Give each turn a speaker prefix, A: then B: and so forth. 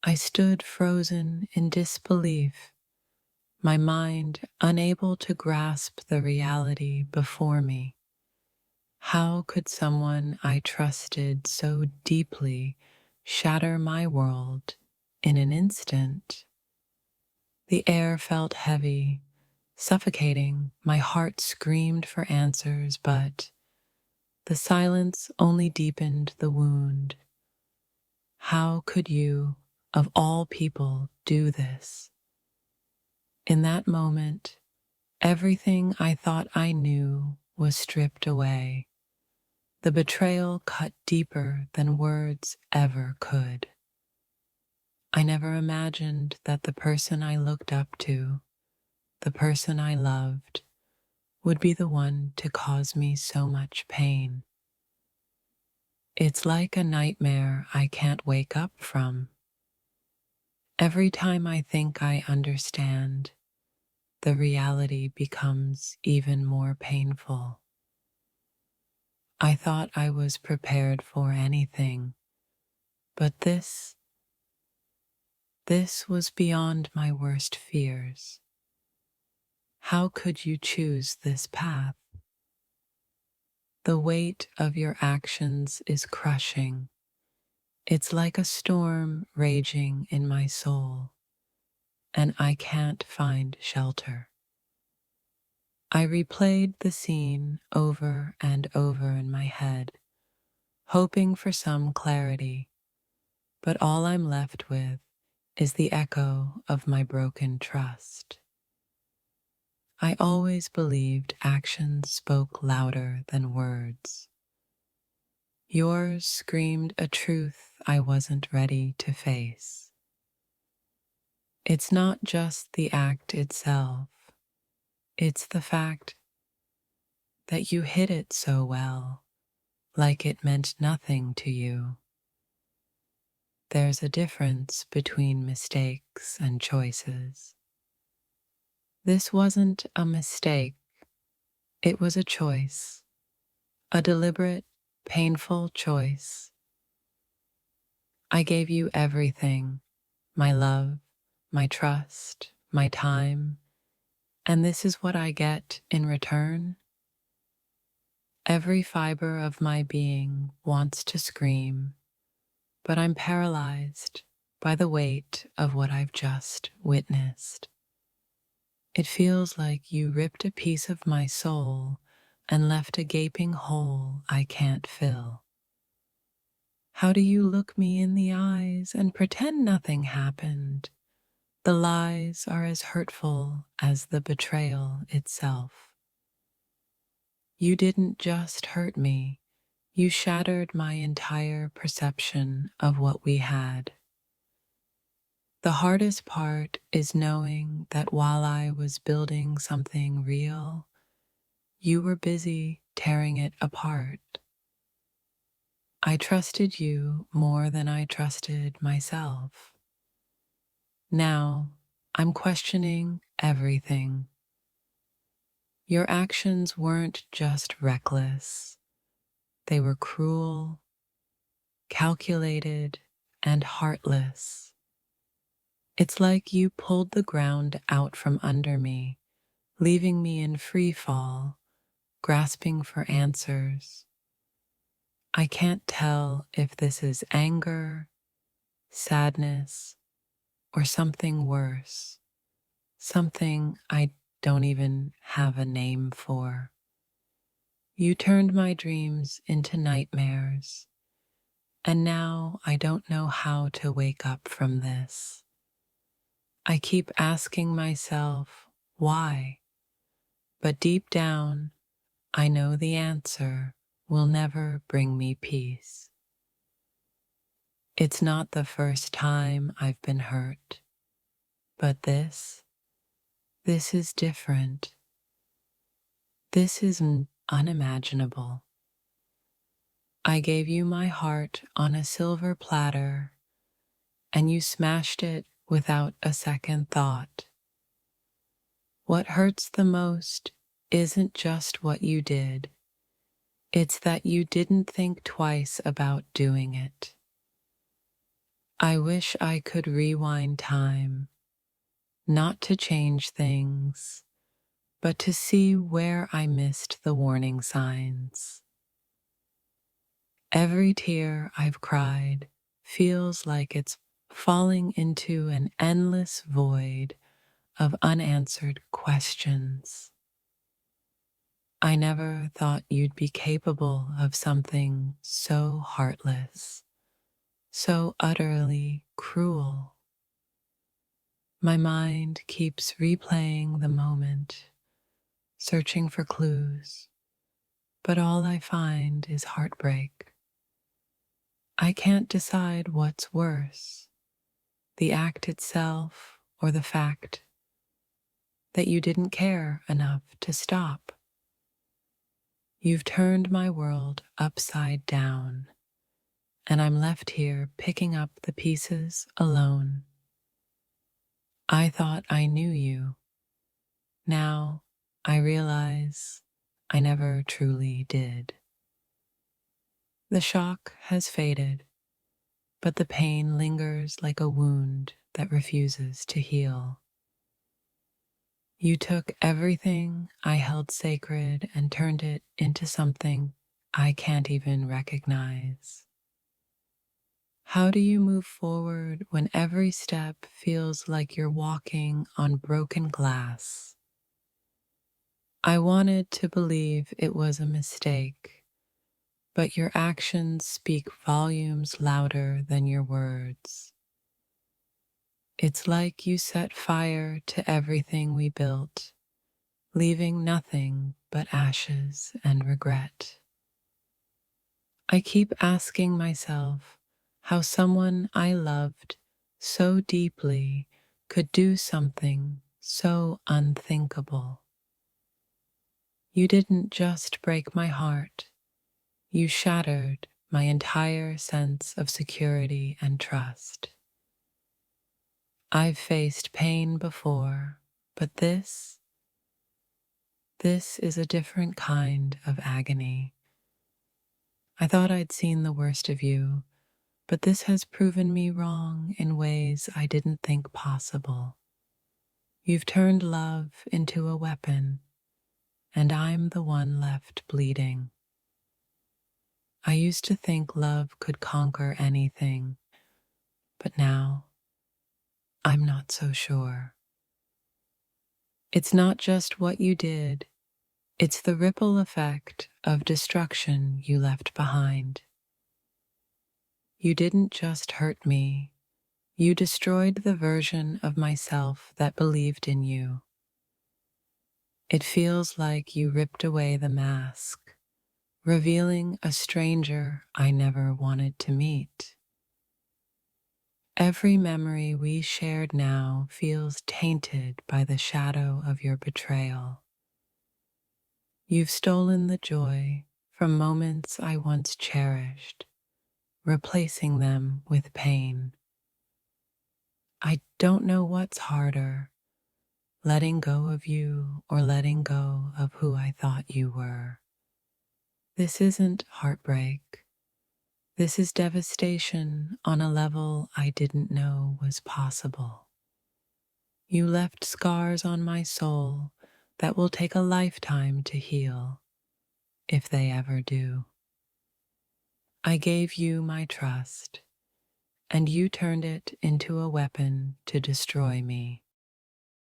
A: I stood frozen in disbelief, my mind unable to grasp the reality before me. How could someone I trusted so deeply shatter my world in an instant? The air felt heavy, suffocating. My heart screamed for answers, but the silence only deepened the wound. How could you, of all people, do this? In that moment, everything I thought I knew was stripped away. The betrayal cut deeper than words ever could. I never imagined that the person I looked up to, the person I loved, would be the one to cause me so much pain. It's like a nightmare I can't wake up from. Every time I think I understand, the reality becomes even more painful. I thought I was prepared for anything, but this was beyond my worst fears. How could you choose this path? The weight of your actions is crushing. It's like a storm raging in my soul, and I can't find shelter. I replayed the scene over and over in my head, hoping for some clarity, but all I'm left with is the echo of my broken trust. I always believed actions spoke louder than words. Yours screamed a truth I wasn't ready to face. It's not just the act itself, it's the fact that you hid it so well, like it meant nothing to you. There's a difference between mistakes and choices. This wasn't a mistake, it was a choice, a deliberate, painful choice. I gave you everything, my love, my trust, my time, and this is what I get in return? Every fiber of my being wants to scream, but I'm paralyzed by the weight of what I've just witnessed. It feels like you ripped a piece of my soul and left a gaping hole I can't fill. How do you look me in the eyes and pretend nothing happened? The lies are as hurtful as the betrayal itself. You didn't just hurt me, you shattered my entire perception of what we had. The hardest part is knowing that while I was building something real, you were busy tearing it apart. I trusted you more than I trusted myself. Now, I'm questioning everything. Your actions weren't just reckless, they were cruel, calculated, and heartless. It's like you pulled the ground out from under me, leaving me in free fall, grasping for answers. I can't tell if this is anger, sadness, or something worse, something I don't even have a name for. You turned my dreams into nightmares, and now I don't know how to wake up from this. I keep asking myself, why? But deep down, I know the answer will never bring me peace. It's not the first time I've been hurt, but this is different. This is unimaginable. I gave you my heart on a silver platter, and you smashed it without a second thought. What hurts the most isn't just what you did, it's that you didn't think twice about doing it. I wish I could rewind time, not to change things, but to see where I missed the warning signs. Every tear I've cried feels like it's falling into an endless void of unanswered questions. I never thought you'd be capable of something so heartless, so utterly cruel. My mind keeps replaying the moment, searching for clues, but all I find is heartbreak. I can't decide what's worse, the act itself or the fact that you didn't care enough to stop. You've turned my world upside down, and I'm left here picking up the pieces alone. I thought I knew you. Now I realize I never truly did. The shock has faded, but the pain lingers like a wound that refuses to heal. You took everything I held sacred and turned it into something I can't even recognize. How do you move forward when every step feels like you're walking on broken glass? I wanted to believe it was a mistake, but your actions speak volumes louder than your words. It's like you set fire to everything we built, leaving nothing but ashes and regret. I keep asking myself how someone I loved so deeply could do something so unthinkable. You didn't just break my heart, you shattered my entire sense of security and trust. I've faced pain before, but this is a different kind of agony. I thought I'd seen the worst of you, but this has proven me wrong in ways I didn't think possible. You've turned love into a weapon, and I'm the one left bleeding. I used to think love could conquer anything, but now I'm not so sure. It's not just what you did, it's the ripple effect of destruction you left behind. You didn't just hurt me, you destroyed the version of myself that believed in you. It feels like you ripped away the mask, revealing a stranger I never wanted to meet. Every memory we shared now feels tainted by the shadow of your betrayal. You've stolen the joy from moments I once cherished, replacing them with pain. I don't know what's harder, letting go of you or letting go of who I thought you were. This isn't heartbreak. This is devastation on a level I didn't know was possible. You left scars on my soul that will take a lifetime to heal, if they ever do. I gave you my trust, and you turned it into a weapon to destroy me.